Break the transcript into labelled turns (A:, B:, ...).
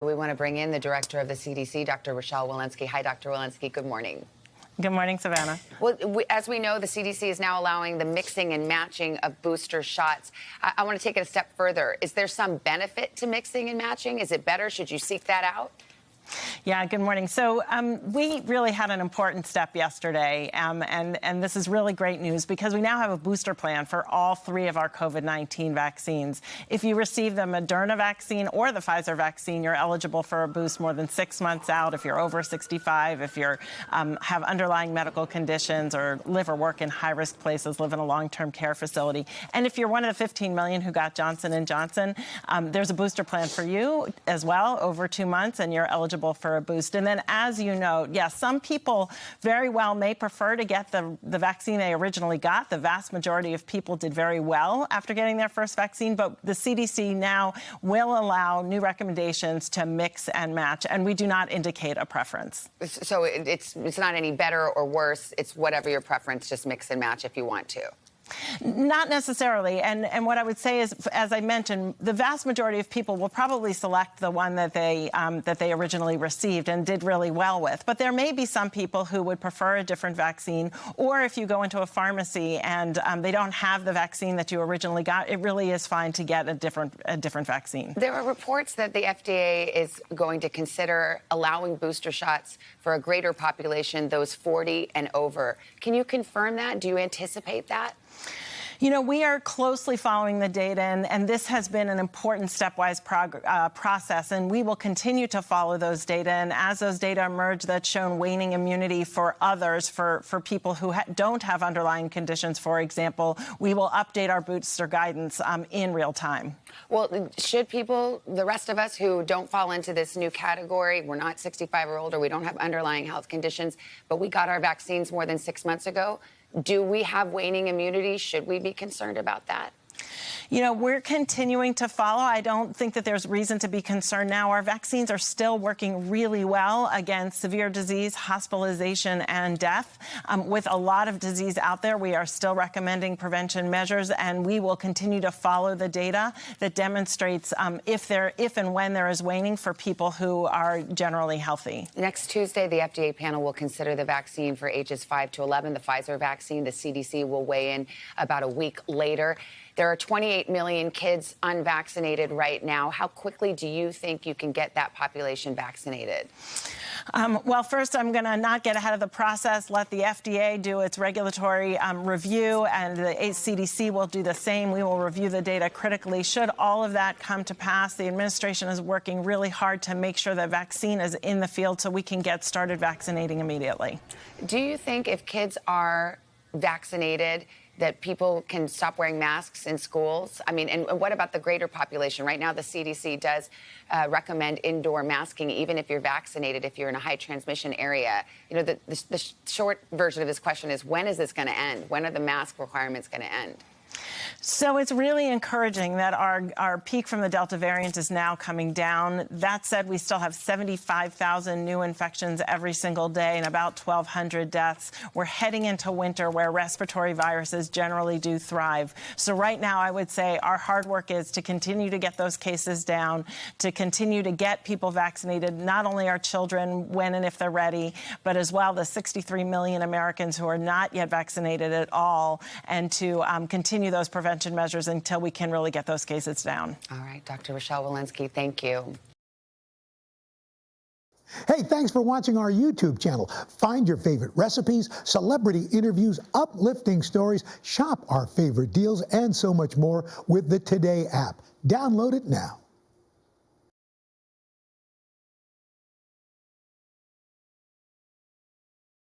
A: We want to bring in the director of the CDC, Dr. Rochelle Walensky. Hi, Dr. Walensky. Good morning.
B: Good morning, Savannah.
A: Well, as we know, the CDC is now allowing the mixing and matching of booster shots. I want to take it a step further. Is there some benefit to mixing and matching? Is it better? Should you seek that out?
B: Yeah, good morning. So we really had an important step yesterday, and this is really great news because we now have a booster plan for all three of our COVID-19 vaccines. If you receive the Moderna vaccine or the Pfizer vaccine, you're eligible for a boost more than 6 months out if you're over 65, if you have underlying medical conditions or live or work in high-risk places, live in a long-term care facility. And if you're one of the 15 million who got Johnson & Johnson, there's a booster plan for you as well over 2 months, and you're eligible for a boost. And then, as you know, yes, some people very well may prefer to get the vaccine they originally got. The vast majority of people did very well after getting their first vaccine, but the CDC now will allow new recommendations to mix and match, and we do not indicate a preference.
A: So it's not any better or worse. It's whatever your preference, just mix and match if you want to.
B: Not necessarily. And what I would say is, as I mentioned, the vast majority of people will probably select the one that they originally received and did really well with. But there may be some people who would prefer a different vaccine, or if you go into a pharmacy and they don't have the vaccine that you originally got, it really is fine to get a different vaccine.
A: There are reports that the FDA is going to consider allowing booster shots for a greater population, those 40 and over. Can you confirm that? Do you anticipate that?
B: You know, we are closely following the data, and this has been an important stepwise process, and we will continue to follow those data. And as those data emerge that's shown waning immunity for others, for people who don't have underlying conditions, for example, we will update our booster guidance in real time.
A: Well, should people, the rest of us who don't fall into this new category, we're not 65 or older, we don't have underlying health conditions, but we got our vaccines more than 6 months ago, do we have waning immunity? Should we be concerned about that?
B: You know, we're continuing to follow. I don't think that there's reason to be concerned now. Our vaccines are still working really well against severe disease, hospitalization, and death. With a lot of disease out there, we are still recommending prevention measures, and we will continue to follow the data that demonstrates if and when there is waning for people who are generally healthy.
A: Next Tuesday, the FDA panel will consider the vaccine for ages 5 to 11, the Pfizer vaccine. The CDC will weigh in about a week later. There are 28 million kids unvaccinated right now. How quickly do you think you can get that population vaccinated?
B: Well, first, I'm going to not get ahead of the process, let the FDA do its regulatory review, and the CDC will do the same. We will review the data critically. Should all of that come to pass, the administration is working really hard to make sure that vaccine is in the field so we can get started vaccinating immediately.
A: Do you think if kids are vaccinated that people can stop wearing masks in schools? I mean, and what about the greater population? Right now, the CDC does recommend indoor masking, even if you're vaccinated, if you're in a high transmission area. You know, the short version of this question is, when is this going to end? When are the mask requirements going to end?
B: So it's really encouraging that our peak from the Delta variant is now coming down. That said, we still have 75,000 new infections every single day and about 1,200 deaths. We're heading into winter where respiratory viruses generally do thrive. So right now, I would say our hard work is to continue to get those cases down, to continue to get people vaccinated, not only our children when and if they're ready, but as well the 63 million Americans who are not yet vaccinated at all, and to continue those prevention measures until we can really get those cases down.
A: All right, Dr. Rochelle Walensky, thank you.
C: Hey, thanks for watching our YouTube channel. Find your favorite recipes, celebrity interviews, uplifting stories, shop our favorite deals, and so much more with the Today app. Download it now.